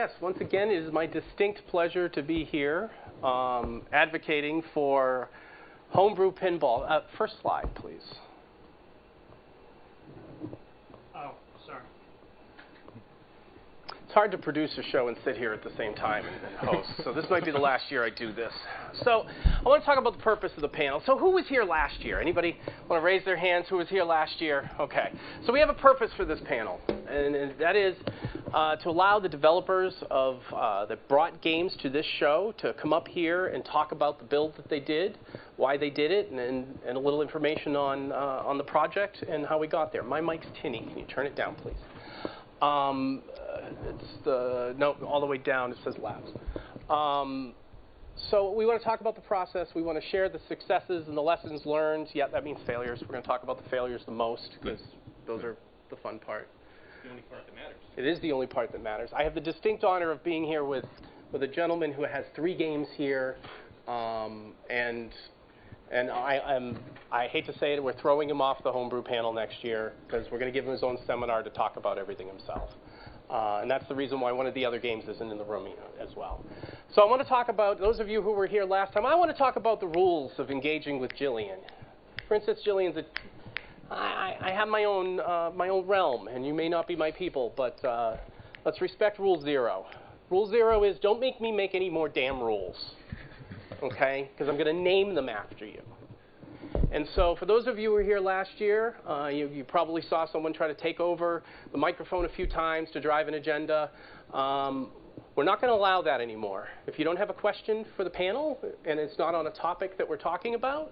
yes, once again, it is my distinct pleasure to be here advocating for Homebrew Pinball. First slide, please. Oh, sorry. It's hard to produce a show and sit here at the same time and host, so this might be the last year I do this. So I want to talk about the purpose of the panel. So who was here last year? Anybody want to raise their hands who was here last year? Okay. So we have a purpose for this panel, and that is to allow the developers of that brought games to this show to come up here and talk about the build that they did, why they did it, and a little information on the project and how we got there. My mic's tinny. Can you turn it down, please? No, all the way down. It says labs. So we want to talk about the process. We want to share the successes and the lessons learned. Yeah, that means failures. We're going to talk about the failures the most because those are the fun part. The only part that matters. It is the only part that matters. I have the distinct honor of being here with a gentleman who has 3 games here, and I hate to say it, we're throwing him off the Homebrew panel next year because we're going to give him his own seminar to talk about everything himself. And that's the reason why one of the other games isn't in the room as well. So I want to talk about, those of you who were here last time, I want to talk about the rules of engaging with Jillian. Princess Jillian's I have my own realm, and you may not be my people, but let's respect Rule 0. Rule 0 is don't make me make any more damn rules, okay? Because I'm going to name them after you. And so for those of you who were here last year, you probably saw someone try to take over the microphone a few times to drive an agenda. We're not going to allow that anymore. If you don't have a question for the panel, and it's not on a topic that we're talking about,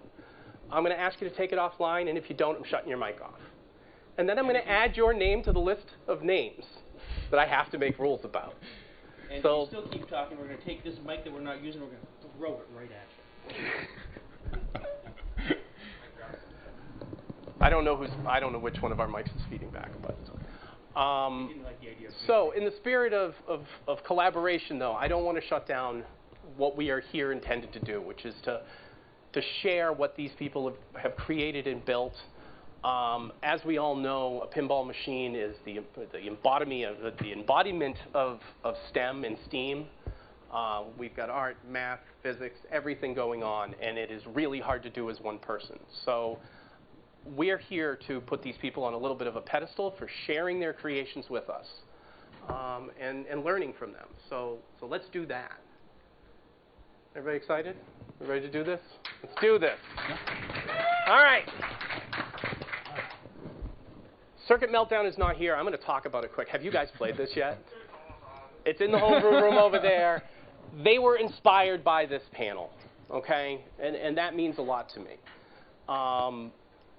I'm going to ask you to take it offline, and if you don't, I'm shutting your mic off. And then I'm going to add your name to the list of names that I have to make rules about. And so, if you still keep talking, we're going to take this mic that we're not using, we're going to throw it right at you. I don't know which one of our mics is feeding back, but so in the spirit of collaboration, though, I don't want to shut down what we are here intended to do, which is to share what these people have created and built. As we all know, a pinball machine is the embodiment of STEM and STEAM. We've got art, math, physics, everything going on, and it is really hard to do as one person. So we're here to put these people on a little bit of a pedestal for sharing their creations with us and learning from them. So let's do that. Everybody excited? You ready to do this? Let's do this. All right. Circuit Meltdown is not here. I'm going to talk about it quick. Have you guys played this yet? It's in the homebrew room over there. They were inspired by this panel, okay? And that means a lot to me.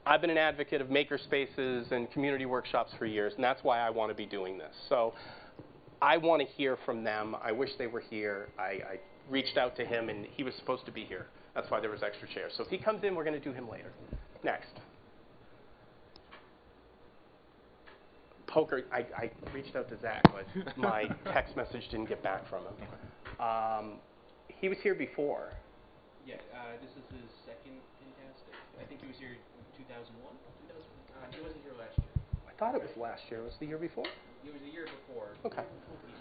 I've been an advocate of maker spaces and community workshops for years, and that's why I want to be doing this. So I want to hear from them. I wish they were here. I reached out to him, and he was supposed to be here. That's why there was extra chairs. So if he comes in, we're going to do him later. Next. Poker, I reached out to Zach, but my text message didn't get back from him. He was here before. Yeah, this is his second Pintastic. I think he was here in 2001? He wasn't here last year. I thought it was last year. Was it the year before? It was the year before. Okay.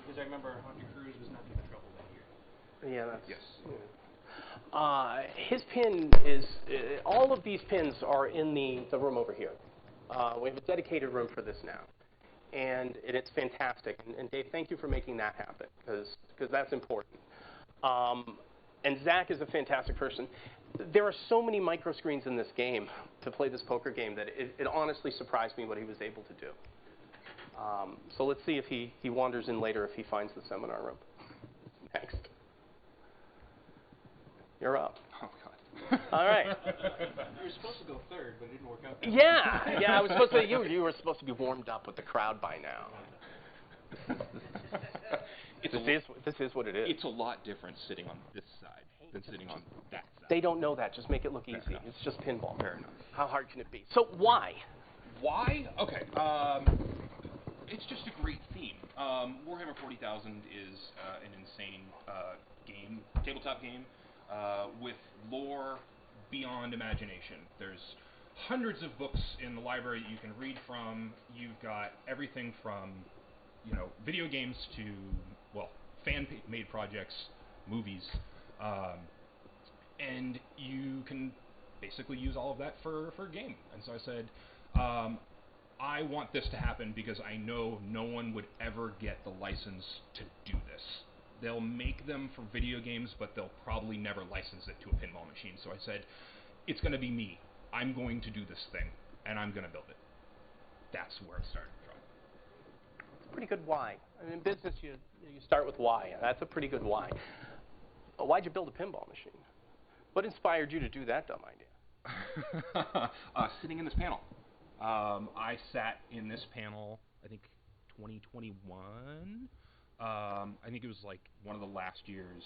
Because I remember Hunter Cruz was not giving trouble that year. Yeah, that's... Yes. Yeah. His pin is... all of these pins are in the room over here. We have a dedicated room for this now. And it's fantastic. And Dave, thank you for making that happen, because that's important. And Zach is a fantastic person. There are so many micro screens in this game to play this poker game that it honestly surprised me what he was able to do. So let's see if he wanders in later if he finds the seminar room. Next. You're up. Oh, God. All right. You were supposed to go third, but it didn't work out. Yeah, I was supposed to. You were supposed to be warmed up with the crowd by now. This is what it is. It's a lot different sitting on this side than sitting on that side. They don't know that. Just make it look easy. Fair enough. It's just pinball. Fair enough. How hard can it be? So why? Why? Okay. It's just a great theme. Warhammer 40,000 is an insane game, tabletop game, with lore beyond imagination. There's hundreds of books in the library that you can read from. You've got everything from, video games to, well, fan-made projects, movies, and you can basically use all of that for a game. And so I said, I want this to happen because I know no one would ever get the license to do this. They'll make them for video games, but they'll probably never license it to a pinball machine. So I said, it's going to be me. I'm going to do this thing, and I'm going to build it. That's where it started from. It's a pretty good why. I mean, in business, you start with why. That's a pretty good why. But why'd you build a pinball machine? What inspired you to do that dumb idea? Sitting in this panel. I sat in this panel, I think 2021. I think it was like one of the last years.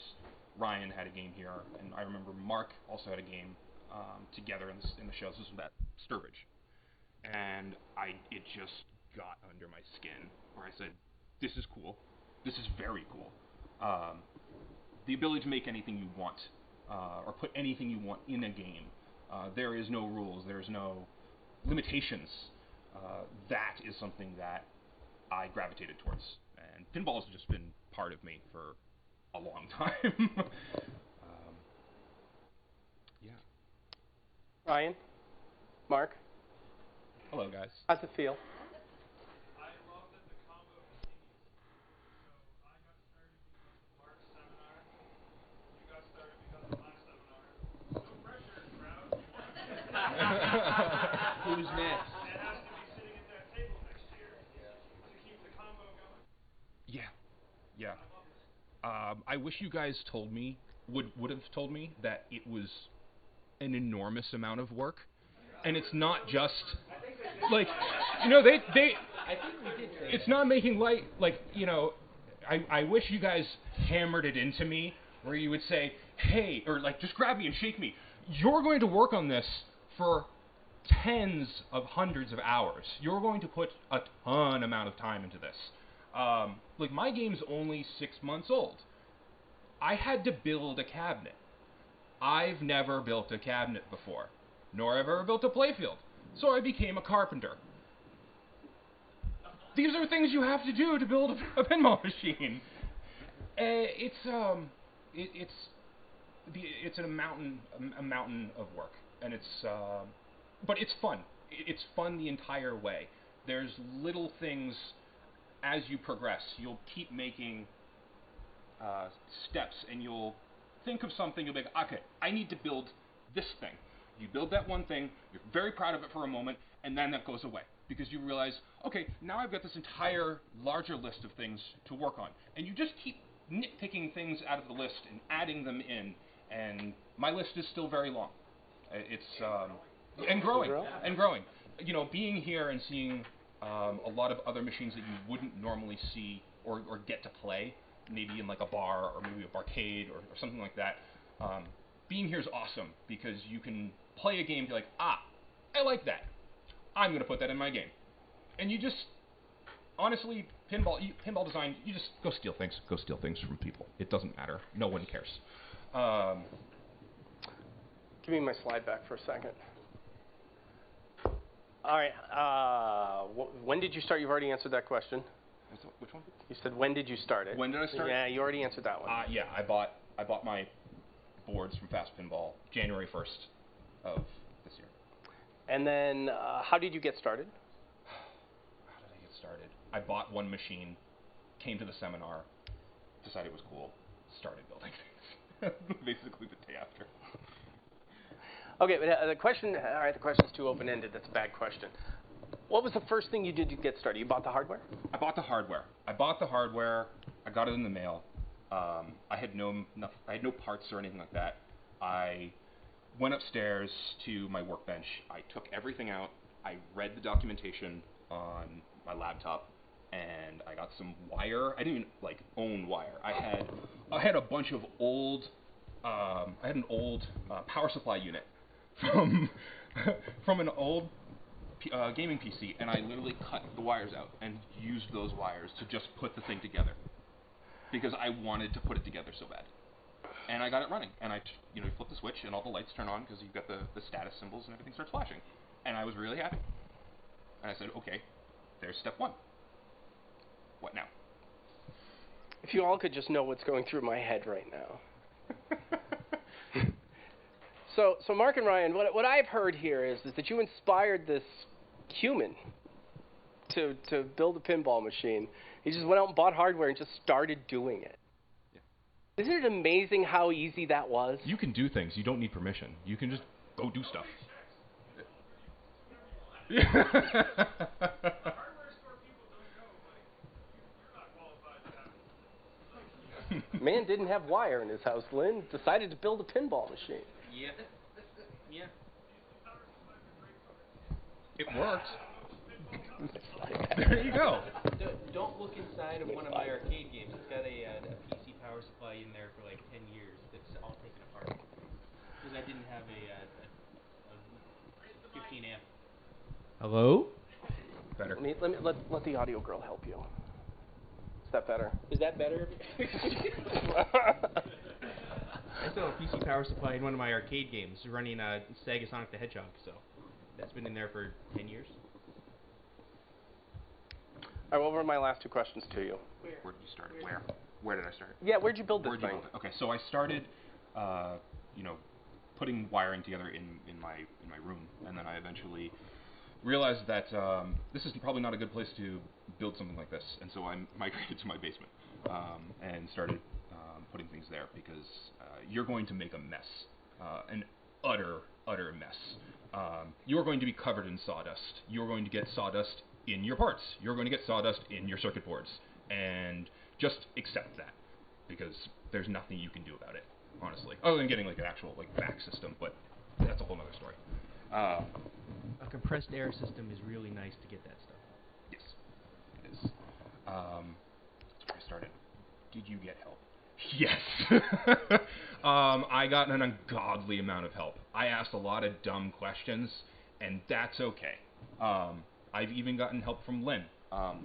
Ryan had a game here, and I remember Mark also had a game together in the shows. This was at Sturbridge, and it just got under my skin. Where I said, "This is cool. This is very cool. The ability to make anything you want, or put anything you want in a game. There is no rules. There is no limitations. That is something that I gravitated towards, and pinball has just been part of me for a long time." Yeah. Ryan? Mark? Hello, guys. How's it feel? I love that the combo continues. So I got started because of Mark's seminar. You got started because of my seminar. No pressure, crowd. Who's next? It has to be sitting at that table next year to keep the combo going. Yeah. Yeah. I love this. I wish you guys would have told me that it was an enormous amount of work, and it's not just like, they. I think we did say It's not making light, like, I wish you guys hammered it into me where you would say, hey, or like just grab me and shake me. You're going to work on this for tens of hundreds of hours. You're going to put a ton amount of time into this. Like, my game's only 6 months old. I had to build a cabinet. I've never built a cabinet before, nor have I ever built a playfield. So I became a carpenter. These are things you have to do to build a pinball machine. It's a mountain of work, and but it's fun. It's fun the entire way. There's little things as you progress. You'll keep making steps, and you'll think of something. You'll be like, okay, I need to build this thing. You build that one thing. You're very proud of it for a moment, and then that goes away because you realize, okay, now I've got this entire larger list of things to work on, and you just keep nitpicking things out of the list and adding them in, and my list is still very long. It's and growing. Being here and seeing a lot of other machines that you wouldn't normally see or get to play, maybe in like a bar or maybe a barcade or something like that. Being here is awesome because you can play a game and be like, I like that. I'm going to put that in my game. And you just, honestly, pinball design, you just go steal things from people. It doesn't matter. No one cares. Give me my slide back for a second. All right. When did you start? You've already answered that question. Which one? You said, when did you start it? When did I start? Yeah, you already answered that one. Yeah, I bought my boards from Fast Pinball January 1st of this year. And then, how did you get started? How did I get started? I bought one machine, came to the seminar, decided it was cool, started building things. Basically the day after. Okay, but the question's too open-ended. That's a bad question. What was the first thing you did to get started? You bought the hardware? I bought the hardware. I got it in the mail. I had no parts or anything like that. I went upstairs to my workbench. I took everything out. I read the documentation on my laptop, and I got some wire. I didn't even own wire. I had a bunch of old. I had an old power supply unit from an old gaming PC, and I literally cut the wires out and used those wires to just put the thing together because I wanted to put it together so bad. And I got it running, and you flip the switch, and all the lights turn on because you've got the status symbols, and everything starts flashing. And I was really happy. And I said, okay, there's step one. What now? If you all could just know what's going through my head right now. So Mark and Ryan, what I've heard here is that you inspired this human to build a pinball machine. He just went out and bought hardware and just started doing it. Yeah. Isn't it amazing how easy that was? You can do things. You don't need permission. You can just go do stuff. Man didn't have wire in his house, Lynn. Decided to build a pinball machine. Yeah. Yeah. It works. There you go. Don't look inside of one of my arcade games. It's got a PC power supply in there for like 10 years that's all taken apart. Because I didn't have a 15 amp. Hello? Better. Let the audio girl help you. Is that better? Is that better? I still have a PC power supply in one of my arcade games running Sega Sonic the Hedgehog, so that's been in there for 10 years. All right, what were my last two questions to you? Where did you start? Where did I start? Yeah, where'd you build this Where'd you thing? build it? Okay, so I started, putting wiring together in my room, and then I eventually realized that this is probably not a good place to build something like this, and so I migrated to my basement and started putting things there because you're going to make a mess, an utter mess. You're going to be covered in sawdust. You're going to get sawdust in your parts. You're going to get sawdust in your circuit boards, and just accept that because there's nothing you can do about it, honestly, other than getting like an actual back system, but that's a whole other story. A compressed air system is really nice to get that stuff. Yes, it is. That's where I started. Did you get help? Yes. I got an ungodly amount of help. I asked a lot of dumb questions, and that's okay. I've even gotten help from Lynn.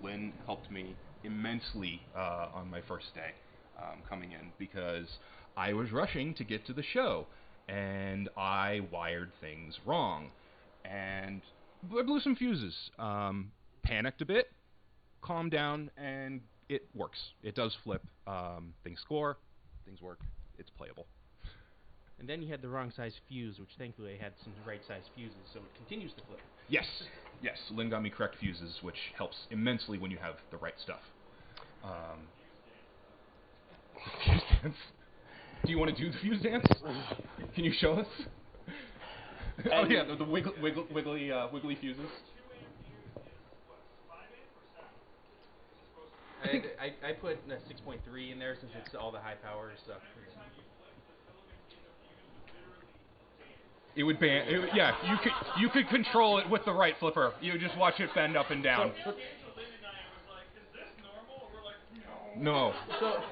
Lynn helped me immensely on my first day coming in because I was rushing to get to the show, and I wired things wrong. And I blew some fuses, panicked a bit, calmed down, and it works. It does flip. Things score, things work, it's playable. And then you had the wrong size fuse, which thankfully I had some right size fuses, so it continues to flip. Yes, Lynn got me correct fuses, which helps immensely when you have the right stuff. Fuse dance. Do you want to do the fuse dance? Can you show us? Oh yeah, the wiggly fuses. I put a 6.3 in there since it's all the high power stuff. It would ban. You could control it with the right flipper. You just watch it bend up and down. No.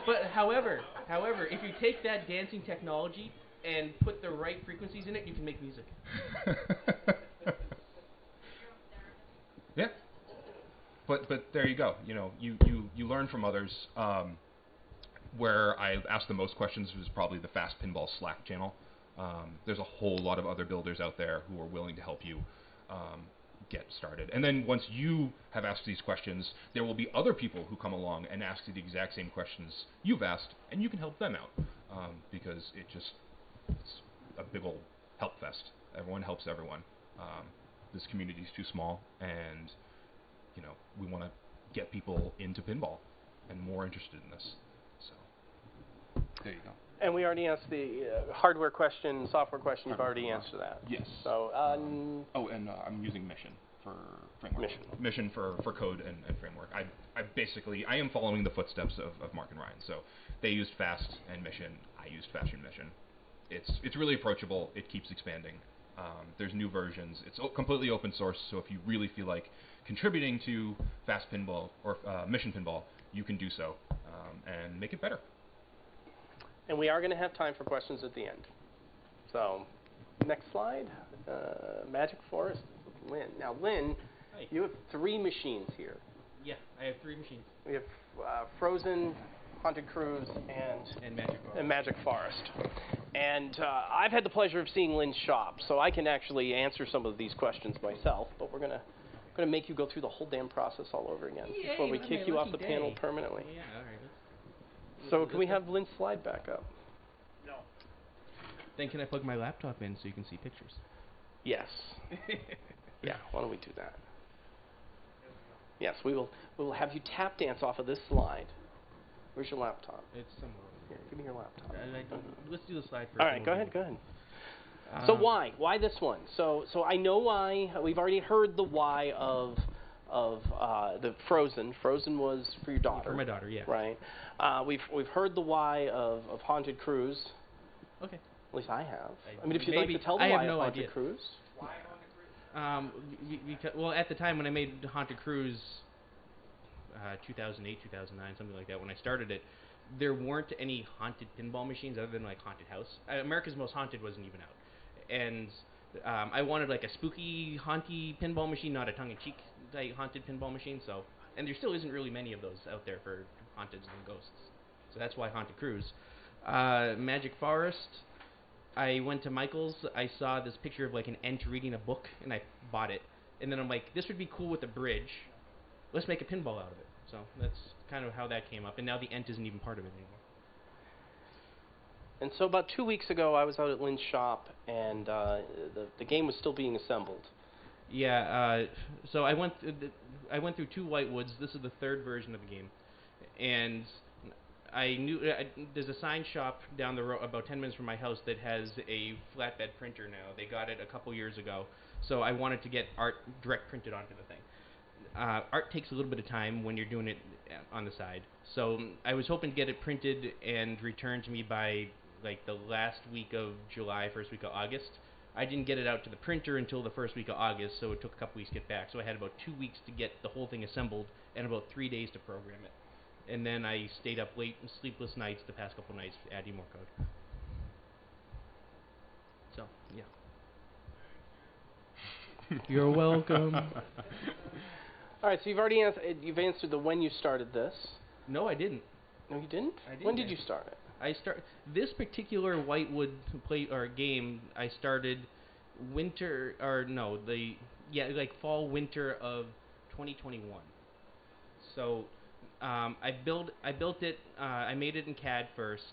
But however, if you take that dancing technology and put the right frequencies in it, you can make music. Yeah. But there you go. You learn from others. Where I asked the most questions was probably the Fast Pinball Slack channel. There's a whole lot of other builders out there who are willing to help you get started. And then once you have asked these questions, there will be other people who come along and ask you the exact same questions you've asked, and you can help them out because it's a big old help fest. Everyone helps everyone. This community is too small, and we want to get people into pinball and more interested in this. So there you go. And we already answered the hardware question, software question. You've already answered that. Yes. So. I'm using Mission for framework. Mission for code and framework. I am following the footsteps of Mark and Ryan. So they used Fast and Mission. I used Fast and Mission. It's really approachable. It keeps expanding. There's new versions. It's completely open source. So if you really feel like contributing to Fast Pinball or Mission Pinball, you can do so and make it better. And we are going to have time for questions at the end. So, next slide. Magic Forest, Lynn. Now, Lynn, Hi. You have 3 machines here. Yeah, I have 3 machines. We have Frozen, Haunted Cruise, and Magic Forest. And I've had the pleasure of seeing Lynn's shop, so I can actually answer some of these questions myself. But we're going to make you go through the whole damn process all over again before we kick you off the panel permanently. Yeah, all right. So can we have Lynn's slide back up? No. Then can I plug my laptop in so you can see pictures? Yes. Yeah, why don't we do that? Yes, we will have you tap dance off of this slide. Where's your laptop? It's somewhere over Here, give me your laptop. Let's do the slide first. All right, go ahead. So why? Why this one? So I know why. We've already heard the why of the Frozen. Frozen was for your daughter. For my daughter, yeah. Right. We've heard the why of Haunted Cruise. Okay. At least I have. I mean, if you'd like maybe to tell the I why have no of Haunted idea. Cruise. Why Haunted Cruise? Because, well, at the time when I made Haunted Cruise, 2008, 2009, something like that, when I started it, there weren't any haunted pinball machines other than like Haunted House. America's Most Haunted wasn't even out, and I wanted like a spooky, haunty pinball machine, not a tongue-in-cheek like haunted pinball machine. So, and there still isn't really many of those out there for haunteds and ghosts. So that's why Haunted Cruise. Magic Forest. I went to Michael's. I saw this picture of like an ent reading a book, and I bought it. And then I'm like, this would be cool with a bridge. Let's make a pinball out of it. So that's kind of how that came up. And now the ent isn't even part of it anymore. And so about 2 weeks ago, I was out at Lynn's shop, and the game was still being assembled. Yeah. So I went through 2 Whitewoods. This is the 3rd version of the game, and I knew there's a sign shop down the road, about 10 minutes from my house, that has a flatbed printer now. They got it a couple years ago, so I wanted to get art direct printed onto the thing. Art takes a little bit of time when you're doing it on the side, so I was hoping to get it printed and returned to me by like the last week of July, first week of August. I didn't get it out to the printer until the first week of August, so it took a couple weeks to get back. So I had about 2 weeks to get the whole thing assembled and about 3 days to program it. And then I stayed up late, sleepless nights the past couple nights adding more code. So, yeah. You're welcome. All right, so you've answered the when you started this. No, I didn't. No, you didn't? I didn't. When did you start it? This particular Whitewood game. I started fall winter of 2021. So I built it. I made it in CAD first.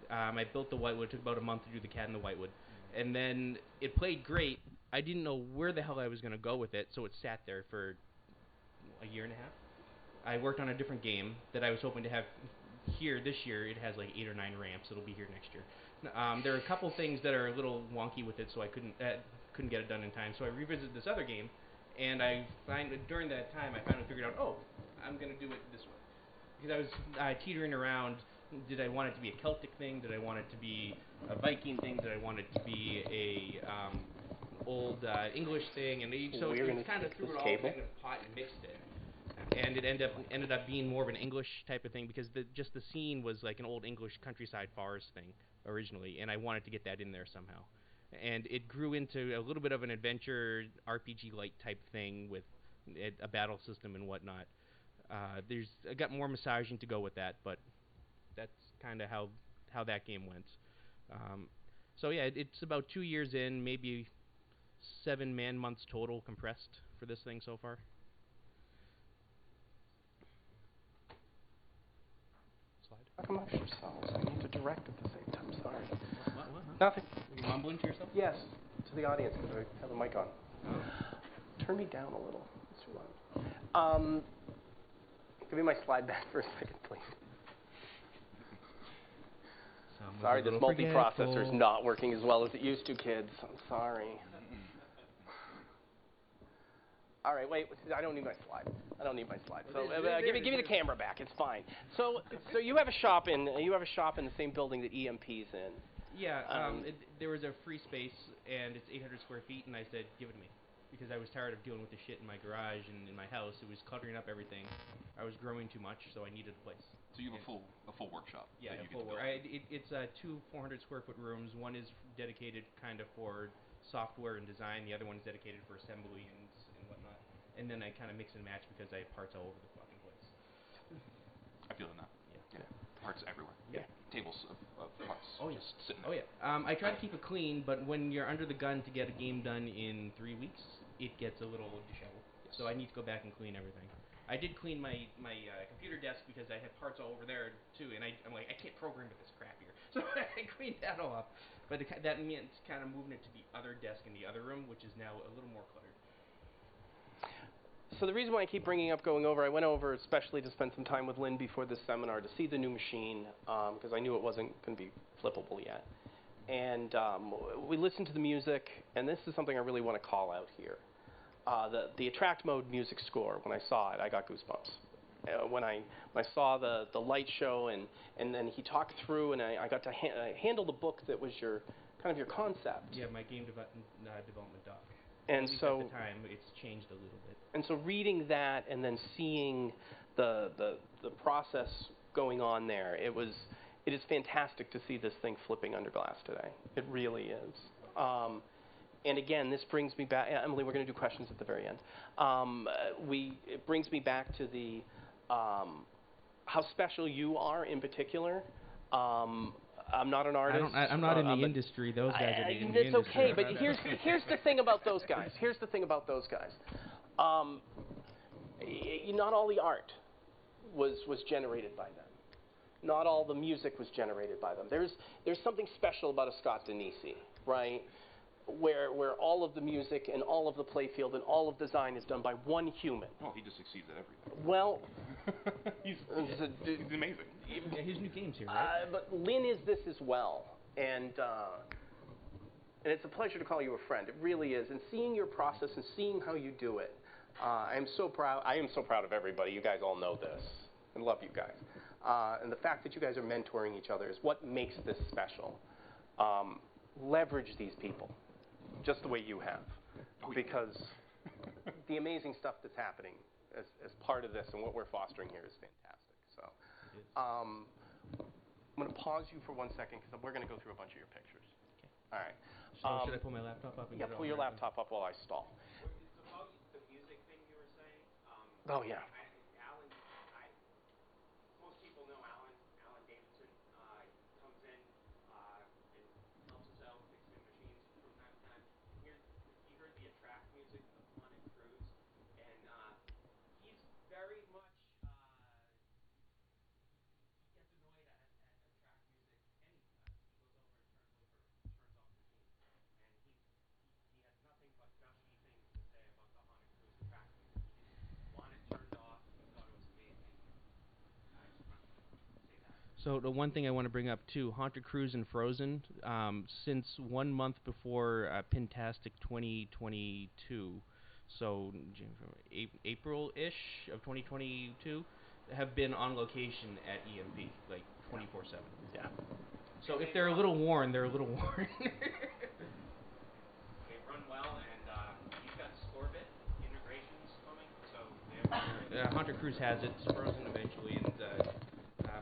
I built the Whitewood. It took about a month to do the CAD and the Whitewood, and then it played great. I didn't know where the hell I was going to go with it, so it sat there for a year and a half. I worked on a different game that I was hoping to have here this year. It has like 8 or 9 ramps. It'll be here next year. There are a couple things that are a little wonky with it, so I couldn't get it done in time. So I revisited this other game, and during that time I finally figured out, I'm going to do it this way. Because I was teetering around, did I want it to be a Celtic thing? Did I want it to be a Viking thing? Did I want it to be a old English thing? And so it kind of threw it all in a pot and mixed it. And it ended up being more of an English type of thing because the scene was like an old English countryside forest thing originally, and I wanted to get that in there somehow. And it grew into a little bit of an adventure RPG-like type thing with a battle system and whatnot. I got more massaging to go with that, but that's kind of how that game went. So yeah, it's about 2 years in, maybe 7 man-months total compressed for this thing so far. Talk amongst yourselves. I need to direct at the same time. Sorry. What? Nothing. Are you mumbling to yourself? Yes, to the audience because I have a mic on. Turn me down a little. It's too loud. Give me my slide back for a second, please. Sorry, this multiprocessor's not working as well as it used to, kids. I'm sorry. All right, wait. I don't need my slide. So give me the camera back. It's fine. So you have a shop in the same building that EMP's in. Yeah. There was a free space, and it's 800 square feet, and I said, give it to me, because I was tired of dealing with the shit in my garage and in my house. It was cluttering up everything. I was growing too much, so I needed a place. So you have a full workshop. Yeah, that you full get to build. It's 2 400 square foot rooms. One is dedicated kind of for software and design. The other one is dedicated for assembly and whatnot. And then I kind of mix and match because I have parts all over the fucking place. I feel in that. Yeah. Parts everywhere. Yeah. Tables of parts. Oh yeah. Just sitting Oh there. yeah. I try to keep it clean, but when you're under the gun to get a game done in 3 weeks, it gets a little disheveled. Yes. So I need to go back and clean everything. I did clean my computer desk because I had parts all over there too, and I'm like, I can't program with this crap here, so I cleaned that all up. But that meant kind of moving it to the other desk in the other room, which is now a little more cluttered. So the reason why I keep bringing up going over, I went over especially to spend some time with Lynn before this seminar to see the new machine, because I knew it wasn't going to be flippable yet. And we listened to the music, and this is something I really want to call out here. The attract mode music score, when I saw it, I got goosebumps. When I saw the light show, and then he talked through, and I got to handle the book that was your concept. Yeah, my game development doc. And so at the time, it's changed a little bit. And so reading that and then seeing the process going on there, it is fantastic to see this thing flipping under glass today. It really is. And again, this brings me back. Emily, we're going to do questions at the very end. It brings me back to the how special you are in particular. I'm not an artist. I'm not in the industry. Those guys are in the it's industry. okay, but here's the thing about those guys. Here's the thing about those guys. Not all the art was generated by them. Not all the music was generated by them. There's something special about a Scott Denisi, right? Where all of the music and all of the playfield and all of design is done by one human. Well, he just succeeds at everything. Well, he's amazing. Yeah, his new game's here, right? But Lynn is this as well, and it's a pleasure to call you a friend. It really is. And seeing your process and seeing how you do it, I am so proud. I am so proud of everybody. You guys all know this, and love you guys. And the fact that you guys are mentoring each other is what makes this special. Leverage these people, just the way you have, because the amazing stuff that's happening as part of this and what we're fostering here is fantastic. So I'm going to pause you for 1 second because we're going to go through a bunch of your pictures. Okay. All right. So should I pull my laptop up? And Yeah, get it pull all your working? laptop up while I stall. About the music thing you were saying. Oh, yeah. Most people know Alan Davidson comes in and helps us out fixing machines from time to time. You heard the attract music, the Haunted Cruise, and he's very much he gets annoyed at attract music anytime. He goes over and turns off the team, and he has nothing but gushy things to say about the Haunted Cruise attract music. He wanted it turned off. He thought it was amazing. I just want to say that. So the one thing I want to bring up too, Haunted Cruise and Frozen, since 1 month before Pintastic 2022, so April-ish of 2022, have been on location at EMP, like 24/7. Yeah. So if they're a little worn, they're a little worn. They run well, and he's got Scorbit integrations coming, so they have Haunted Cruise has it, Frozen eventually, and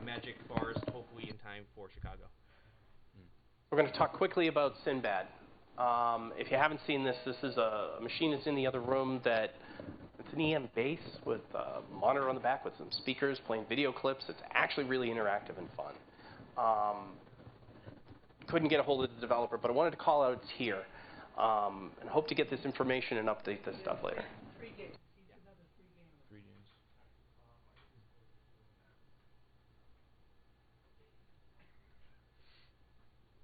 Magic Forest hopefully in time for Chicago. We're going to talk quickly about Sinbad. If you haven't seen this, this is a machine that's in the other room that it's an EM base with a monitor on the back with some speakers playing video clips. It's actually really interactive and fun. Couldn't get a hold of the developer, but I wanted to call out it's here. And hope to get this information and update this stuff later. 3 games. He's another 3 games. 3 games.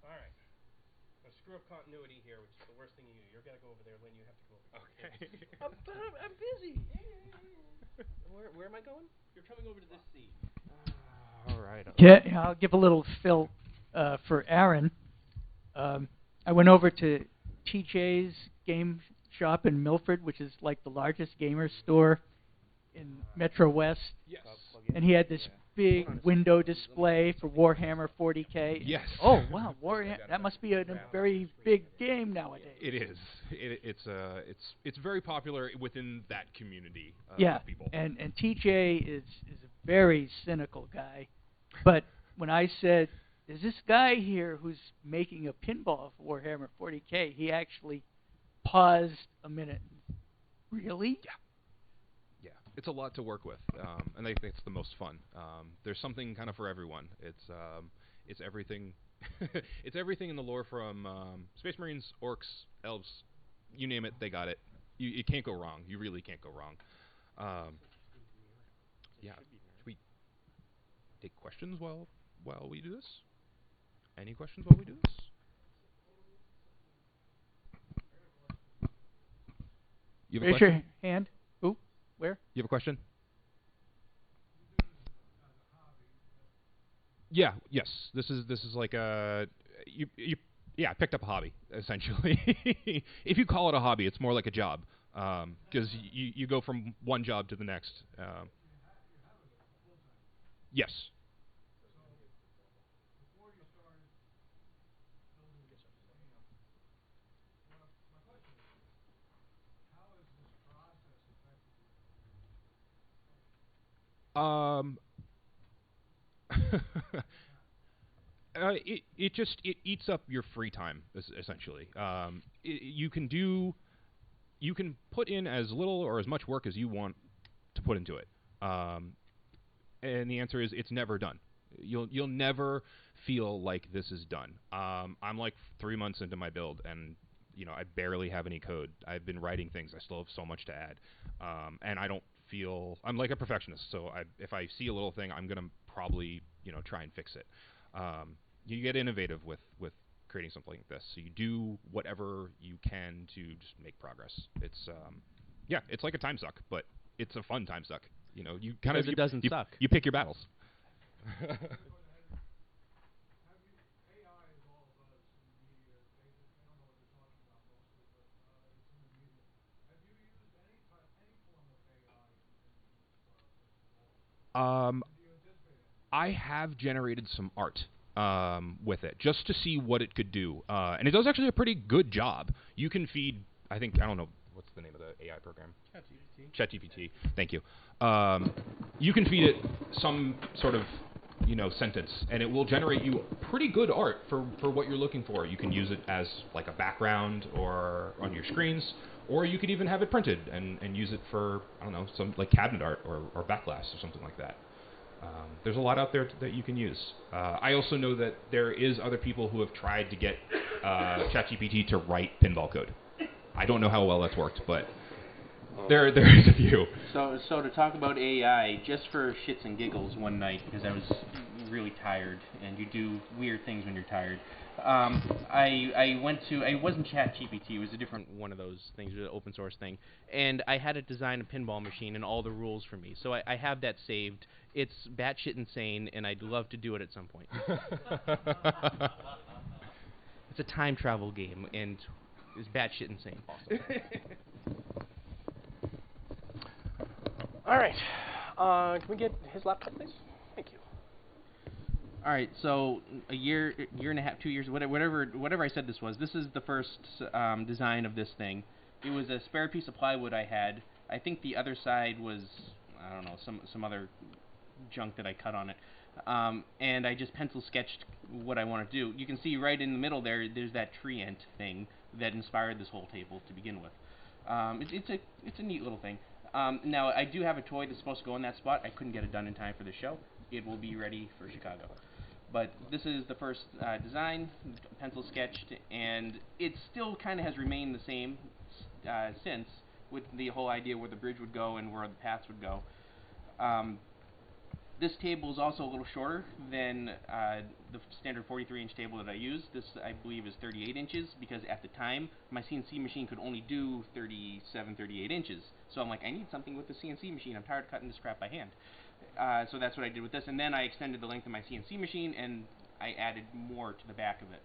All right. Now screw up continuity here, which is the worst thing you do. You're going to go over there, Lynn. You have to go over here. Okay. I'm busy. Where am I going? You're coming over to this seat. All right. Yeah, I'll give a little fill for Aaron. I went over to TJ's game shop in Milford, which is like the largest gamer store in Metro West. Yes. And he had this big window display for Warhammer 40K. Yes. Oh, wow, Warhammer. That must be a very big game nowadays. It is. It's very popular within that community Yeah, of people. and TJ is a very cynical guy. But when I said, there's this guy here who's making a pinball for Warhammer 40K, he actually paused a minute. Really? Yeah. Yeah, it's a lot to work with, and I think it's the most fun. There's something kind of for everyone. It's everything. It's everything in the lore from Space Marines, Orcs, Elves, you name it, they got it. You can't go wrong. You really can't go wrong. Yeah. Should we take questions while we do this? Any questions while we do this? You have a Raise your question? hand. Who? Where? You have a question? Yeah. Yes. This is like a I picked up a hobby essentially. If you call it a hobby, it's more like a job because you go from one job to the next. Yes. It eats up your free time essentially. You can put in as little or as much work as you want to put into it, and the answer is it's never done. You'll never feel like this is done. I'm like 3 months into my build, and I barely have any code. I've been writing things. I still have so much to add, and I don't feel I'm like a perfectionist. So if I see a little thing, I'm gonna probably try and fix it. You get innovative with creating something like this. So you do whatever you can to just make progress. It's it's like a time suck, but it's a fun time suck. You kind of Because it doesn't suck. You pick your battles. I have generated some art with it just to see what it could do, and it does actually a pretty good job. You can feed, I don't know what's the name of the AI program. ChatGPT. Thank you. You can feed it some sort of sentence, and it will generate you pretty good art for what you're looking for. You can use it as like a background or on your screens, or you could even have it printed and use it for some like cabinet art or backglass or something like that. There's a lot out there that you can use. I also know that there is other people who have tried to get ChatGPT to write pinball code. I don't know how well that's worked, but there is a few. So to talk about AI, just for shits and giggles one night, because I was really tired, and you do weird things when you're tired, I wasn't ChatGPT, it was a different one of those things, an open source thing, and I had it design a pinball machine and all the rules for me. So I have that saved. It's batshit insane, and I'd love to do it at some point. It's a time travel game, and it's batshit insane. Awesome. All right. Can we get his laptop, please? Thank you. All right, so a year and a half, 2 years, whatever I said this was. This is the first design of this thing. It was a spare piece of plywood I had. I think the other side was, I don't know, some other junk that I cut on it. And I just pencil sketched what I want to do. You can see right in the middle there's that tree ant thing that inspired this whole table to begin with. It's a neat little thing. Now, I do have a toy that's supposed to go in that spot. I couldn't get it done in time for the show. It will be ready for Chicago. But this is the first design, pencil sketched, and it still kind of has remained the same since, with the whole idea where the bridge would go and where the paths would go. This table is also a little shorter than the standard 43-inch table that I use. This, I believe, is 38 inches, because at the time, my CNC machine could only do 37, 38 inches. So I'm like, I need something with the CNC machine. I'm tired of cutting this crap by hand. So that's what I did with this. And then I extended the length of my CNC machine, and I added more to the back of it.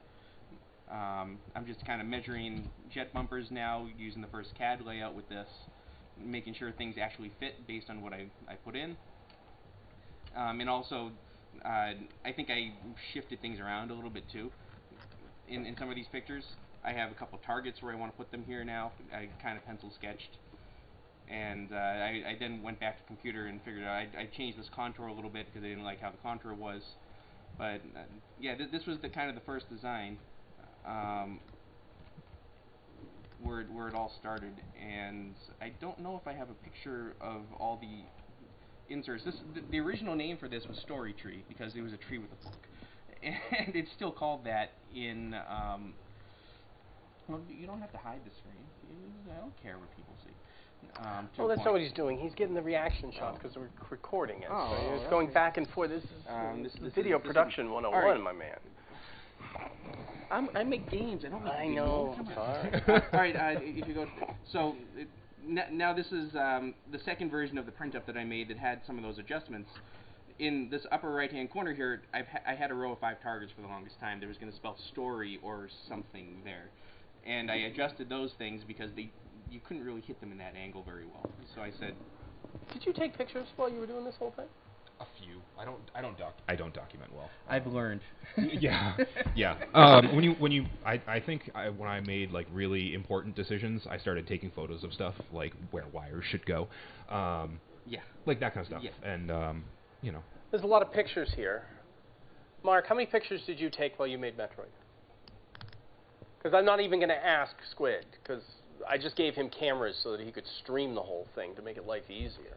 I'm just kind of measuring jet bumpers now, using the first CAD layout with this, making sure things actually fit based on what I put in. And also, I think I shifted things around a little bit too. In some of these pictures, I have a couple targets where I want to put them here now. I kind of pencil sketched. And I then went back to computer and figured out I changed this contour a little bit because I didn't like how the contour was. But yeah, this was the kind of the first design where it all started. And I don't know if I have a picture of all the inserts. The original name for this was Story Tree, because it was a tree with a book, and it's still called that in. Well, you don't have to hide the screen. I don't care what people see. Well, that's not what he's doing. He's getting the reaction shots because we're recording it. Oh, so it's okay. going back and forth. This is video production 101, right. my man. I make games. I don't make I videos. know. Come on. Sorry. All right. If you go, so now this is the second version of the print-up that I made that had some of those adjustments. In this upper right-hand corner here, I had a row of 5 targets for the longest time. There was going to spell story or something there, and I adjusted those things because you couldn't really hit them in that angle very well. So I said, Did you take pictures while you were doing this whole thing? A few. I don't document well. I've learned. Yeah. I think when I made like really important decisions, I started taking photos of stuff like where wires should go, Yeah. like that kind of stuff. Yeah. And There's a lot of pictures here. Mark, how many pictures did you take while you made Metroid? Because I'm not even going to ask Squid, because I just gave him cameras so that he could stream the whole thing to make it life easier.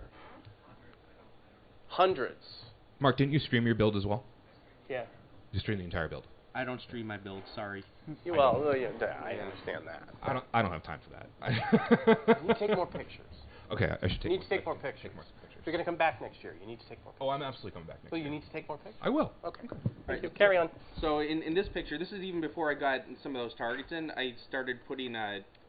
Hundreds. Mark, didn't you stream your build as well? Yeah. You streamed the entire build. I don't stream my build. Sorry. I understand that. I don't have time for that. You need to take more pictures. Okay, I should take. You need to take more pictures. If you're going to come back next year, you need to take more pictures. Oh, I'm absolutely coming back next So year. you need to take more pictures? I will. Okay. Right. Carry on. So in this picture, this is even before I got some of those targets in. I started putting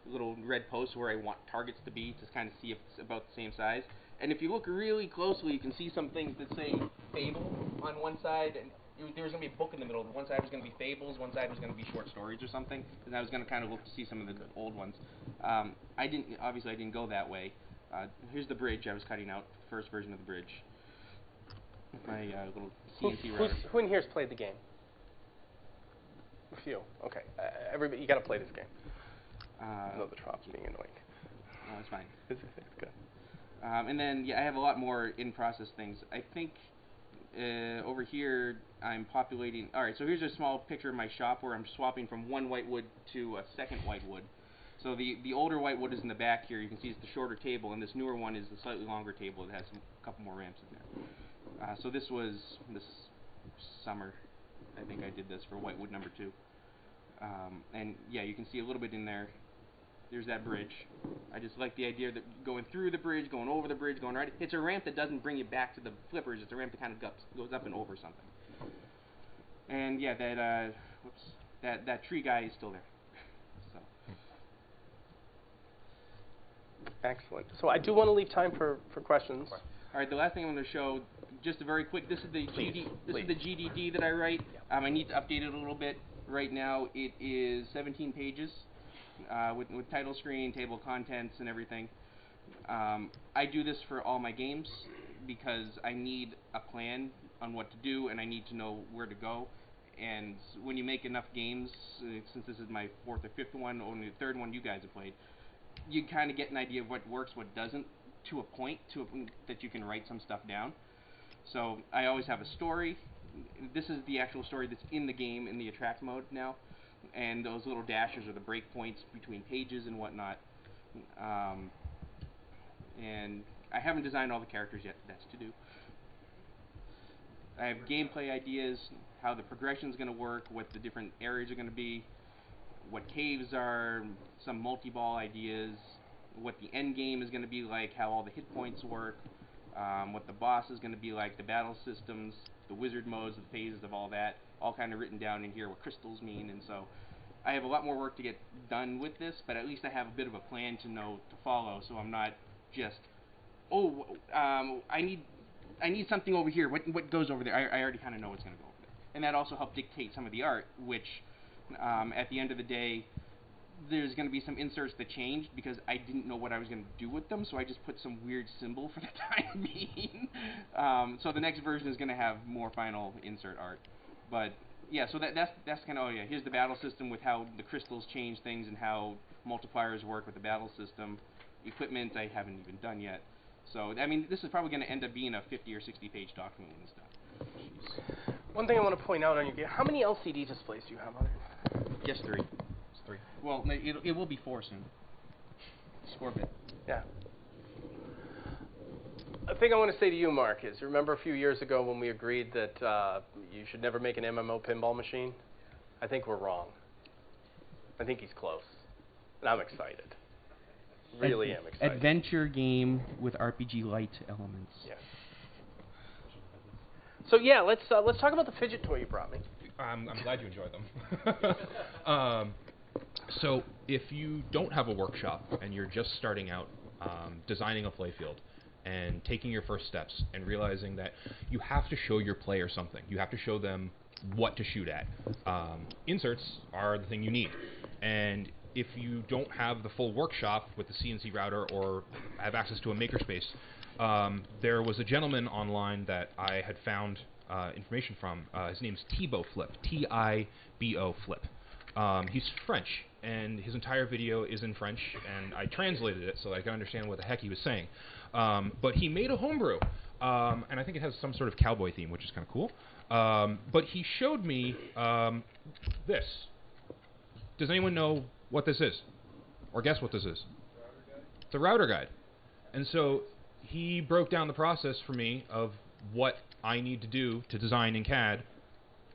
little red posts where I want targets to be to kind of see if it's about the same size. And if you look really closely, you can see some things that say Fable on one side, and there was going to be a book in the middle. One side was going to be Fables, one side was going to be short stories or something. And I was going to kind of look to see some of the old ones. I didn't go that way. Here's the bridge I was cutting out, first version of the bridge. My little CNC router. Who in here has played the game? A few. Okay. Everybody, you got to play this game. I know the trop's being annoying. No, it's fine. It's good. And then, yeah, I have a lot more in-process things. I think over here I'm populating... Alright, so here's a small picture of my shop where I'm swapping from one whitewood to a second whitewood. So the older whitewood is in the back here. You can see it's the shorter table, and this newer one is the slightly longer table that has a couple more ramps in there. So this was this summer. I think I did this for whitewood number 2. And, yeah, you can see a little bit in there. There's that bridge. I just like the idea that going through the bridge, going over the bridge, going right. It's a ramp that doesn't bring you back to the flippers. It's a ramp that kind of goes up and over something. And yeah, that tree guy is still there. So. Excellent. So I do want to leave time for questions. All right, the last thing I'm going to show, just a very quick. This is the is the GDD that I write. I need to update it a little bit. Right now, it is 17 pages. With title screen, table of contents, and everything. I do this for all my games because I need a plan on what to do, and I need to know where to go. And when you make enough games, since this is my 4th or 5th one, only the 3rd one you guys have played, you kind of get an idea of what works, what doesn't, to a point that you can write some stuff down. So I always have a story. This is the actual story that's in the game in the attract mode now. And those little dashes are the breakpoints between pages and whatnot. And I haven't designed all the characters yet. That's to do. I have gameplay ideas, how the progression is going to work, what the different areas are going to be, what caves are, some multi-ball ideas, what the end game is going to be like, how all the hit points work, what the boss is going to be like, the battle systems, the wizard modes, the phases of all that, all kind of written down in here, what crystals mean. And so I have a lot more work to get done with this, but at least I have a bit of a plan to follow, so I'm not just, I need something over here. What goes over there? I already kind of know what's going to go over there. And that also helped dictate some of the art, which at the end of the day, there's going to be some inserts that changed because I didn't know what I was going to do with them, so I just put some weird symbol for the time being. So the next version is going to have more final insert art. But yeah, so that's kind of, here's the battle system with how the crystals change things and how multipliers work with the battle system. Equipment I haven't even done yet. So, I mean, this is probably going to end up being a 50 or 60 page document when it's done. Jeez. One thing I want to point out on your game, how many LCD displays do you have on it? Just 3. It's 3. Well, it will be 4 soon. 4-bit. Yeah. A thing I want to say to you, Mark, is remember a few years ago when we agreed that you should never make an MMO pinball machine? I think we're wrong. I think he's close. And I'm excited. Really am excited. Adventure game with RPG light elements. Yes. So yeah, let's talk about the fidget toy you brought me. I'm glad you enjoy them. So if you don't have a workshop and you're just starting out designing a playfield and taking your first steps and realizing that you have to show your player something, you have to show them what to shoot at. Inserts are the thing you need. And if you don't have the full workshop with the CNC router or have access to a makerspace, there was a gentleman online that I had found information from. His name's Thibaut Flip, T-I-B-O Flip. He's French, and his entire video is in French, and I translated it so I could understand what the heck he was saying. But he made a homebrew, and I think it has some sort of cowboy theme, which is kind of cool. But he showed me this. Does anyone know what this is? Or guess what this is? It's a router guide. And so he broke down the process for me of what I need to do to design in CAD,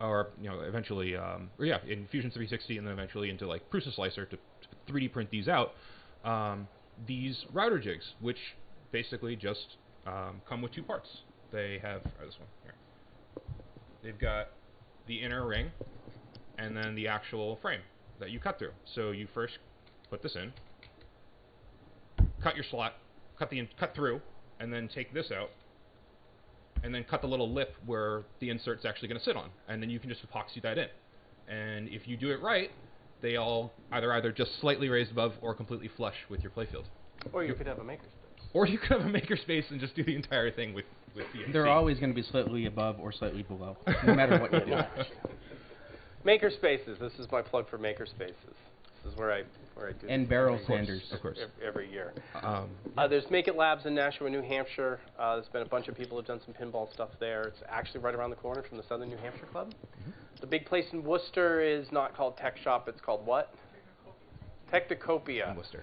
or eventually, in Fusion 360, and then eventually into like Prusa Slicer to 3D print these out. These router jigs, which basically just come with two parts. They have this one here. They've got the inner ring, and then the actual frame that you cut through. So you first put this in, cut your slot, cut through, and then take this out, and then cut the little lip where the insert's actually going to sit on, and then you can just epoxy that in. And if you do it right, they all either just slightly raised above or completely flush with your playfield. Or you could have a makerspace. Or you could have a makerspace and just do the entire thing with CNC. They're always going to be slightly above or slightly below, no matter what you do. Makerspaces. This is my plug for makerspaces. This is where I do. And barrel sanders, of course. Every year. There's Make It Labs in Nashua, New Hampshire. There's been a bunch of people who've done some pinball stuff there. It's actually right around the corner from the Southern New Hampshire Club. Mm-hmm. The big place in Worcester is not called Tech Shop. It's called what? Technicopia. In Worcester.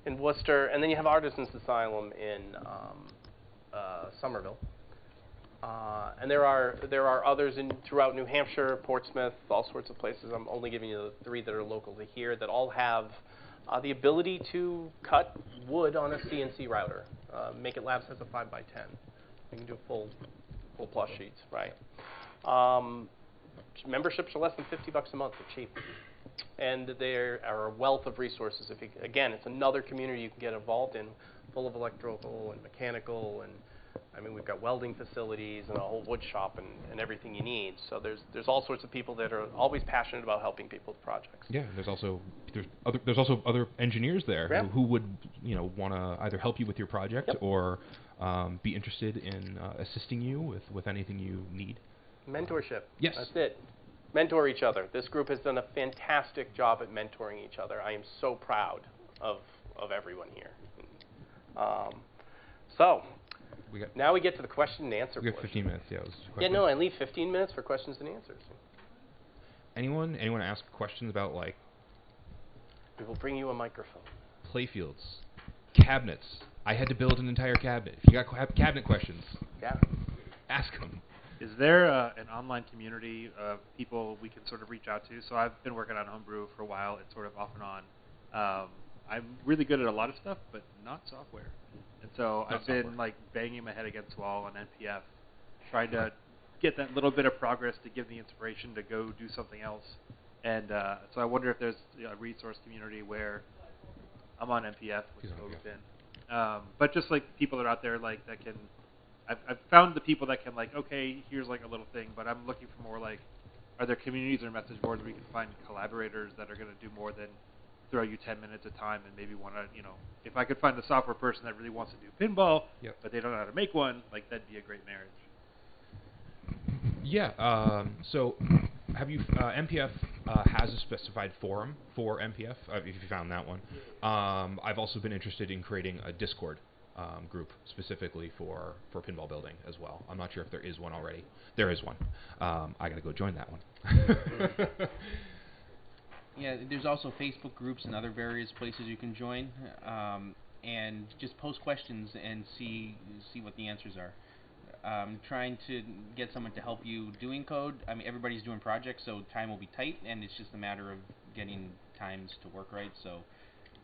In Worcester. And then you have Artisans Asylum in Somerville. And there are others throughout New Hampshire, Portsmouth, all sorts of places. I'm only giving you the three that are local to here that all have the ability to cut wood on a CNC router. Make It Labs has a 5x10. You can do full plush sheets, right? Memberships are less than $50 a month. They're cheap. And there are a wealth of resources. Again, it's another community you can get involved in, full of electrical and mechanical, and we've got welding facilities and a whole wood shop and everything you need. So there's all sorts of people that are always passionate about helping people with projects. Yeah, there's also other engineers there who would want to either help you with your project or be interested in assisting you with anything you need. Mentorship. Yes. That's it. Mentor each other. This group has done a fantastic job at mentoring each other. I am so proud of everyone here. Now we get to the question and answer We have portion. 15 minutes, yeah. Yeah, no, I leave 15 minutes for questions and answers. Anyone ask questions about, like, We will bring you a microphone. playfields, cabinets? I had to build an entire cabinet. If you got cabinet questions, ask them. Is there an online community of people we can sort of reach out to? So I've been working on Homebrew for a while. It's sort of off and on. I'm really good at a lot of stuff, but not software. And so I've been like banging my head against the wall on NPF, trying to get that little bit of progress to give the inspiration to go do something else. And so I wonder if there's a resource community where I'm on NPF, which is open. But just like people that are out there like that can. I've found the people that can like, okay, here's like a little thing, but I'm looking for more like, are there communities or message boards where we can find collaborators that are going to do more than throw you 10 minutes at a time and maybe want to, if I could find a software person that really wants to do pinball, but they don't know how to make one, like that'd be a great marriage. Yeah. So, have you? MPF has a specified forum for MPF. If you found that one, I've also been interested in creating a Discord group specifically for pinball building as well. I'm not sure if there is one already. There is one. I gotta go join that one. Yeah, there's also Facebook groups and other various places you can join, and just post questions and see what the answers are. Trying to get someone to help you doing code. Everybody's doing projects, so time will be tight, and it's just a matter of getting times to work right. So,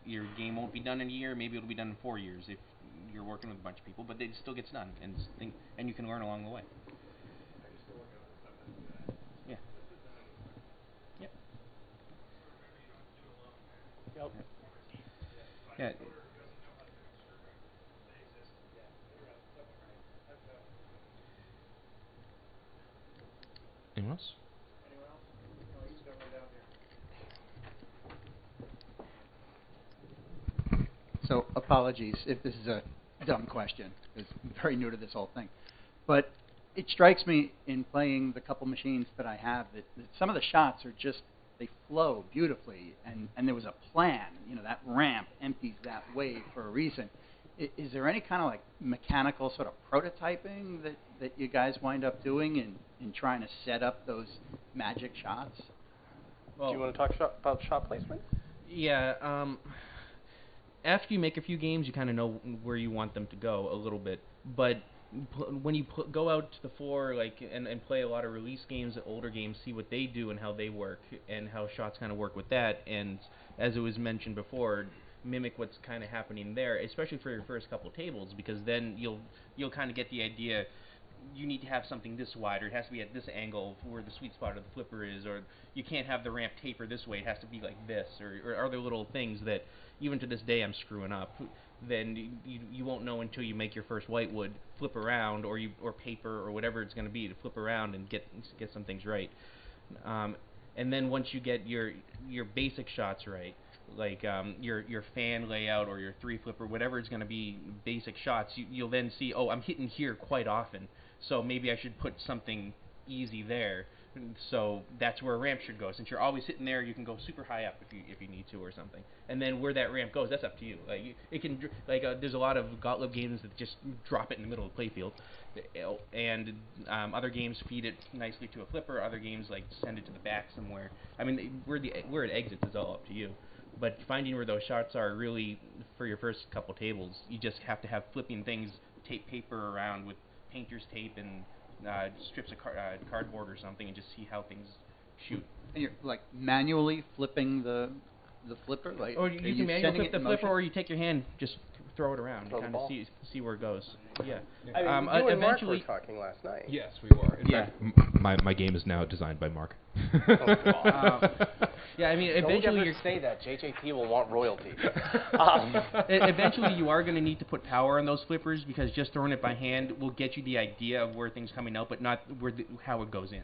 your game won't be done in a year. Maybe it'll be done in 4 years if you're working with a bunch of people. But it still gets done, and you can learn along the way. Yeah. Yep. Yep. Yeah. Anyone else? So apologies if this is a dumb question, because I'm very new to this whole thing. But it strikes me in playing the couple machines that I have that some of the shots are just, they flow beautifully, and there was a plan. You know, that ramp empties that way for a reason. Is there any kind of like mechanical sort of prototyping that you guys wind up doing in trying to set up those magic shots? Do you want to talk about shot placement? Yeah. After you make a few games, you kind of know where you want them to go a little bit. But when you go out to the floor, like and play a lot of release games, older games, see what they do and how they work, and how shots kind of work with that. And as it was mentioned before, mimic what's kind of happening there, especially for your first couple tables, because then you'll kind of get the idea. You need to have something this wide, or it has to be at this angle where the sweet spot of the flipper is, or you can't have the ramp taper this way, it has to be like this, or other little things that even to this day I'm screwing up. Then you won't know until you make your first whitewood, flip around, or paper, or whatever it's going to be, to flip around and get some things right. And then once you get your basic shots right, like your fan layout or your 3-flipper, whatever it's going to be, basic shots, you'll then see, oh, I'm hitting here quite often, so maybe I should put something easy there. So that's where a ramp should go. Since you're always hitting there, you can go super high up if you need to or something. And then where that ramp goes, that's up to you. Like it can there's a lot of Gottlieb games that just drop it in the middle of the playfield, and other games feed it nicely to a flipper. Other games like send it to the back somewhere. I mean, where it exits is all up to you. But finding where those shots are really, for your first couple tables, you just have to have flipping things, tape paper around with painter's tape and strips of cardboard or something, and just see how things shoot. And you're like manually flipping the flipper, like, or you can manually flip the flipper, or you take your hand, just throw it around, and kind of see where it goes. Yeah. I mean, you and Mark were eventually talking last night. Yes, we were. In fact, my game is now designed by Mark. Yeah, I mean, eventually Don't ever you're say that. JJP will want royalties. eventually you are going to need to put power on those flippers, because just throwing it by hand will get you the idea of where things coming out, but not how it goes in.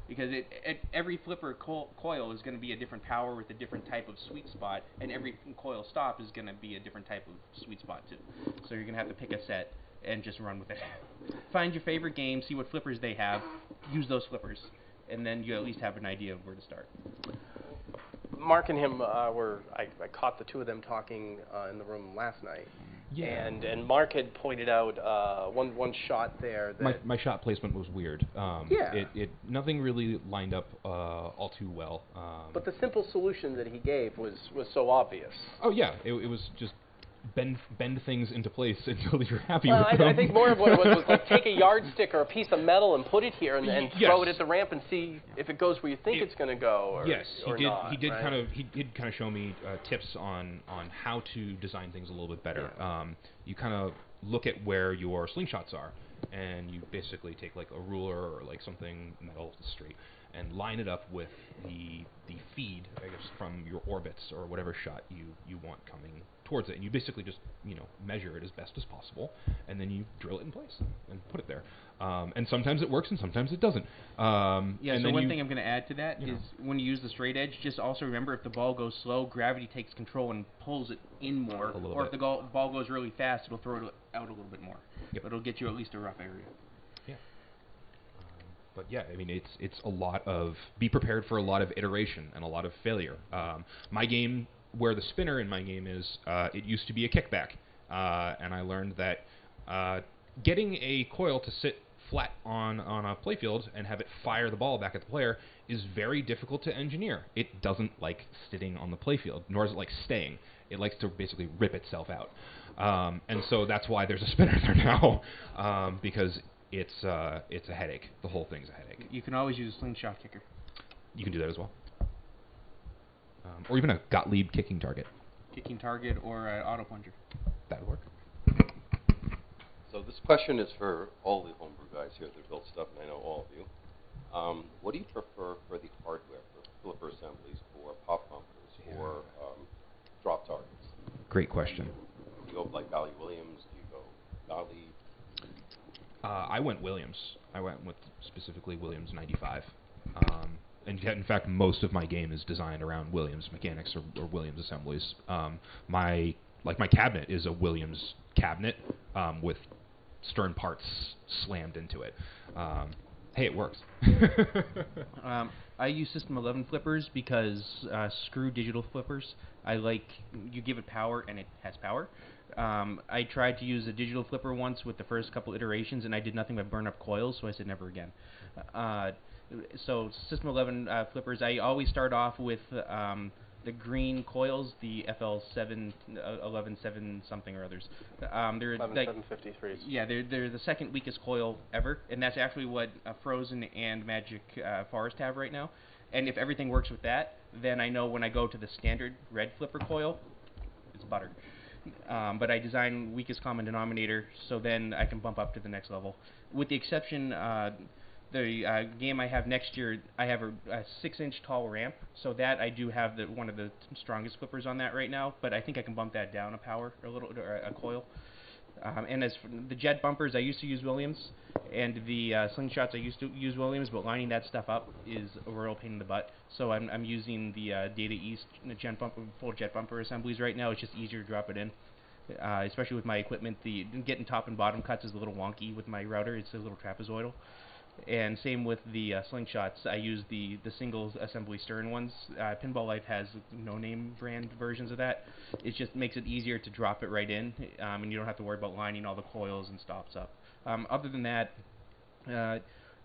Because every flipper coil is going to be a different power with a different type of sweet spot, and every coil stop is going to be a different type of sweet spot too. So you're going to have to pick a set and just run with it. Find your favorite game, see what flippers they have, use those flippers, and then you at least have an idea of where to start. Mark and him I caught the two of them talking in the room last night. Yeah. And Mark had pointed out one shot there that my shot placement was weird. Yeah. Nothing really lined up all too well. But the simple solution that he gave was so obvious. Oh yeah, it was just bend things into place until you're happy well, with them. I think more of what it was like take a yardstick or a piece of metal and put it here and throw it at the ramp and see if it goes where you think it's going to go. Or, yes, or he did. Not, he did right? kind of show me tips on how to design things a little bit better. Yeah. You kind of look at where your slingshots are, and you basically take like a ruler or like something metal straight and line it up with the feed, I guess, from your orbits or whatever shot you want coming towards it, and you basically just measure it as best as possible, and then you drill it in place and put it there. And sometimes it works, and sometimes it doesn't. And so one thing I'm going to add to that is when you use the straight edge, just also remember if the ball goes slow, gravity takes control and pulls it in more. Or if the ball goes really fast, it'll throw it out a little bit more. Yep. But it'll get you at least a rough area. Yeah. But yeah, I mean, it's a lot of be prepared for a lot of iteration and a lot of failure. My game, where the spinner in my game is, it used to be a kickback, and I learned that getting a coil to sit flat on a playfield and have it fire the ball back at the player is very difficult to engineer. It doesn't like sitting on the playfield, nor does it like staying. It likes to basically rip itself out, and so that's why there's a spinner there now, because it's a headache. The whole thing's a headache. You can always use a slingshot kicker. You can do that as well. Or even a Gottlieb kicking target. Kicking target or auto plunger. That'd work. So this question is for all the homebrew guys here that build stuff, and I know all of you. What do you prefer for the hardware, for flipper assemblies, for pop bumpers, or drop targets? Great question. Do you go like Valley Williams? Do you go Valley? I went Williams. I went with specifically Williams 95. And in fact, most of my game is designed around Williams mechanics or Williams assemblies. My cabinet is a Williams cabinet with Stern parts slammed into it. Hey, it works. I use System 11 flippers because screw digital flippers. You give it power and it has power. I tried to use a digital flipper once with the first couple iterations, and I did nothing but burn up coils, so I said never again. So System 11 flippers, I always start off with the green coils, the FL7, 11.7 something or others. They're 11.753s. Yeah, they're the second weakest coil ever, and that's actually what Frozen and Magic Forest have right now. And if everything works with that, then I know when I go to the standard red flipper coil, it's butter. But I design weakest common denominator, so then I can bump up to the next level. With the exception, the game I have next year, I have a 6-inch tall ramp, so that I do have one of the strongest flippers on that right now, but I think I can bump that down a power a little, or a coil. And as for the jet bumpers, I used to use Williams, and the slingshots I used to use Williams, but lining that stuff up is a real pain in the butt. So I'm using the Data East full jet bumper assemblies right now. It's just easier to drop it in, especially with my equipment. Getting top and bottom cuts is a little wonky with my router. It's a little trapezoidal. And same with the slingshots. I use the single assembly Stern ones. Pinball Life has no-name brand versions of that. It just makes it easier to drop it right in, and you don't have to worry about lining all the coils and stops up. Other than that,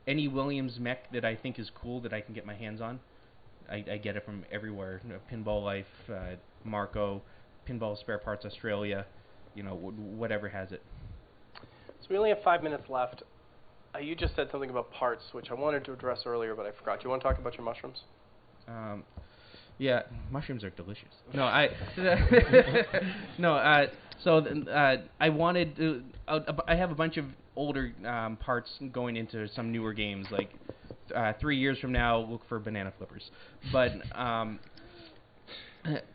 any Williams mech that I think is cool that I can get my hands on, I get it from everywhere. Pinball Life, Marco, Pinball Spare Parts Australia, whatever has it. So we only have 5 minutes left. You just said something about parts, which I wanted to address earlier, but I forgot. Do you want to talk about your mushrooms? Yeah, mushrooms are delicious. No, I wanted to, I have a bunch of older parts going into some newer games. Like 3 years from now, look for banana flippers. But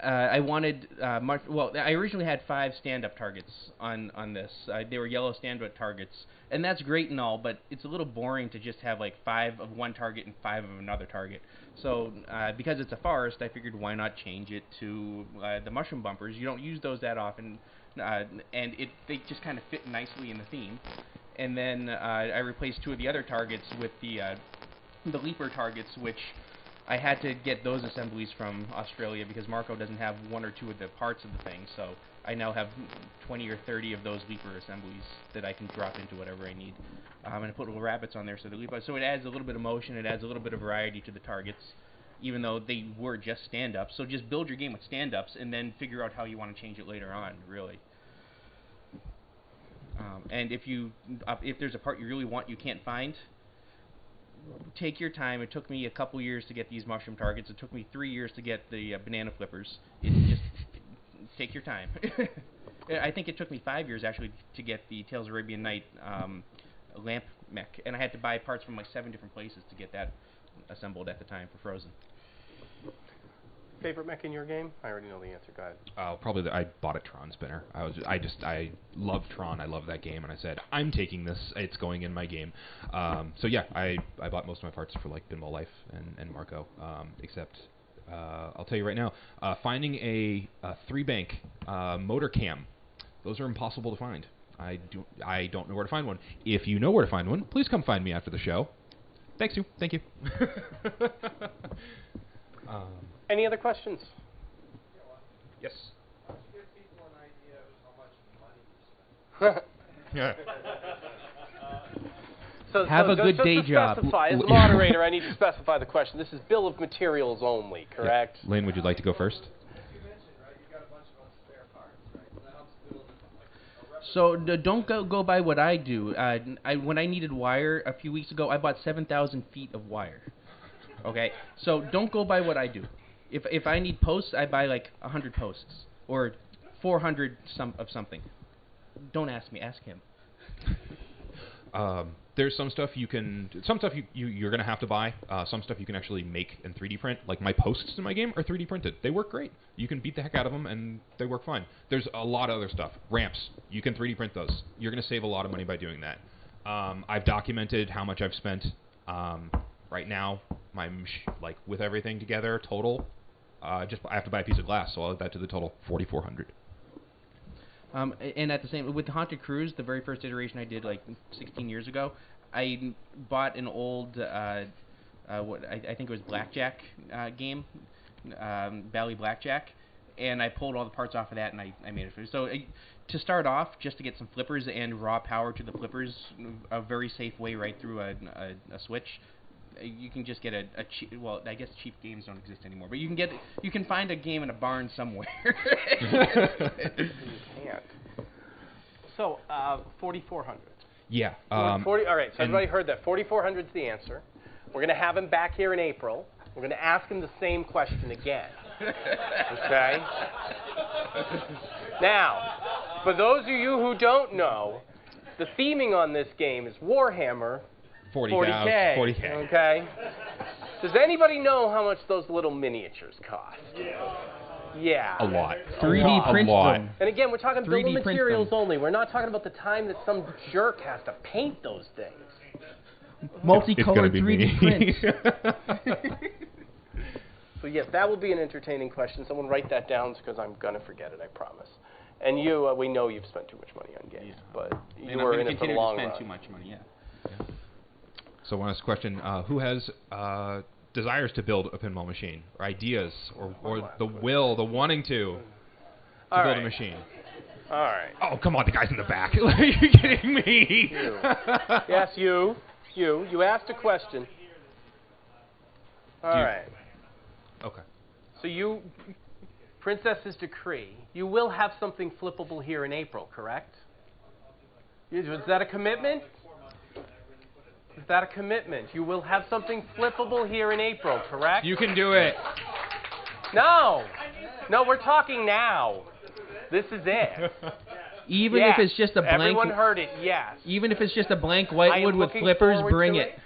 I wanted I originally had 5 stand-up targets on this. They were yellow stand-up targets, and that's great and all, but it's a little boring to just have like 5 of one target and 5 of another target. So because it's a forest, I figured why not change it to the mushroom bumpers. You don't use those that often, and they just kind of fit nicely in the theme. And then I replaced 2 of the other targets with the leaper targets, which I had to get those assemblies from Australia because Marco doesn't have 1 or 2 of the parts of the thing, so I now have 20 or 30 of those leaper assemblies that I can drop into whatever I need. And I put little rabbits on there so so it adds a little bit of motion, it adds a little bit of variety to the targets, even though they were just stand-ups. So just build your game with stand-ups and then figure out how you want to change it later on, really. And if there's a part you really want you can't find, take your time. It took me a couple years to get these mushroom targets. It took me 3 years to get the banana flippers. Take your time. I think it took me 5 years actually to get the Tales of Arabian Night lamp mech, and I had to buy parts from like 7 different places to get that assembled at the time for Frozen. Favorite mech in your game? I already know the answer. Go ahead. Probably I bought a Tron spinner. I love Tron. I love that game, and I said I'm taking this. It's going in my game. So yeah, I bought most of my parts for like Pinball Life and Marco, except I'll tell you right now, finding a 3-bank motor cam, those are impossible to find. I don't know where to find one. If you know where to find one, please come find me after the show. Thank you. Any other questions? Yes. Why don't you give people an idea of how much money you spend? Have a good day job. As moderator, I need to specify the question. This is bill of materials only, correct? Yeah. Lane, would you like to go first? As you mentioned, right, you got a bunch of spare parts, right? So that helps build a So don't go by what I do. When I needed wire a few weeks ago, I bought 7,000 feet of wire. Okay, so don't go by what I do. If I need posts, I buy like 100 posts. or 400 of something. Don't ask me, ask him. There's some stuff you're going to have to buy. Some stuff you can actually make and 3D print. Like my posts in my game are 3D printed. They work great. You can beat the heck out of them and they work fine. There's a lot of other stuff. Ramps, you can 3D print those. You're going to save a lot of money by doing that. I've documented how much I've spent. Right now, with everything together, total, I have to buy a piece of glass, so I'll add that to the total, $4,400. And at the same, with the Haunted Cruise, the very first iteration I did like 16 years ago, I bought an old, I think it was Blackjack game, Bally Blackjack, and I pulled all the parts off of that and I made it. So to start off, just to get some flippers and raw power to the flippers, a very safe way right through a switch. You can just get a cheap. Well, I guess cheap games don't exist anymore, but you can find a game in a barn somewhere. You can't. So, 4,400. Yeah. 40. All right. So everybody heard that. 4,400 is the answer. We're going to have him back here in April. We're going to ask him the same question again. Okay. Now, for those of you who don't know, the theming on this game is Warhammer. 40K. 40K. Okay. Does anybody know how much those little miniatures cost? Yeah. A lot. 3D print them. And again, we're talking bill of 3D print materials them. only. We're not talking about the time that some jerk has to paint those things. Multicolored 3D prints. So yes, that will be an entertaining question. Someone write that down because I'm going to forget it, I promise. And you, we know you've spent too much money on games, but you are in it for the long run. Spend too much money, yeah. So one last question: who has desires to build a pinball machine, or ideas, or the will, the wanting to build a machine? All right. Oh, come on, the guys in the back. Are you kidding me? You. Yes, you. You asked a question. All right. Okay. So you, Princess's Decree, you will have something flippable here in April, correct? Is that a commitment? Is that a commitment? You will have something flippable here in April, correct? You can do it. No. No, we're talking now. This is it. Even yes. if it's just a blank. Everyone heard it, yes. Even if it's just a blank whitewood with looking flippers, forward bring to it.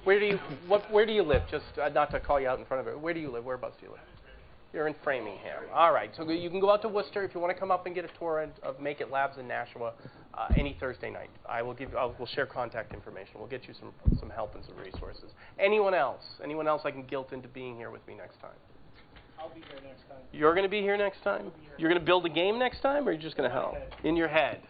Where do you live? Just not to call you out in front of it. Where do you live? Whereabouts do you live? You're in Framingham. All right. So you can go out to Worcester if you want to come up and get a tour of Make It Labs in Nashua any Thursday night. We'll share contact information. We'll get you some help and some resources. Anyone else? Anyone else I can guilt into being here with me next time? I'll be here next time. You're going to be here next time? You're going to build a game next time, or are you just going to help? In your head.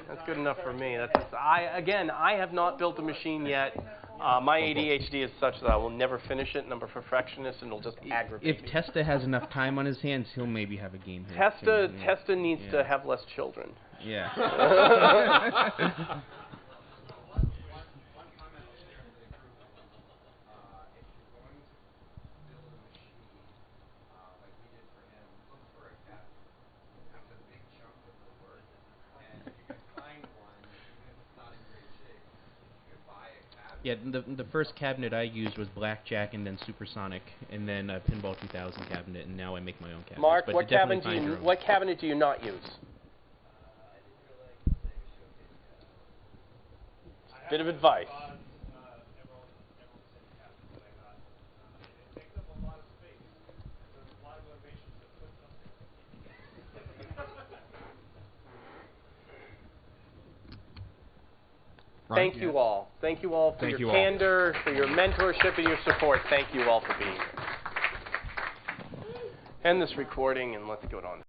That's good enough for me. I have not built a machine yet. My ADHD is such that I will never finish it, and I'm a perfectionist, and it'll just aggravate If me. Testa has enough time on his hands, he'll maybe have a game here. Testa needs to have less children. Yeah. Yeah, the first cabinet I used was Blackjack and then Supersonic and then a Pinball 2000 cabinet, and now I make my own cabinet. Mark, but what cabinet do you not use? Bit of advice. Right. Thank you all. Thank you all for your candor, for your mentorship, and your support. Thank you all for being here. End this recording, and let's go on.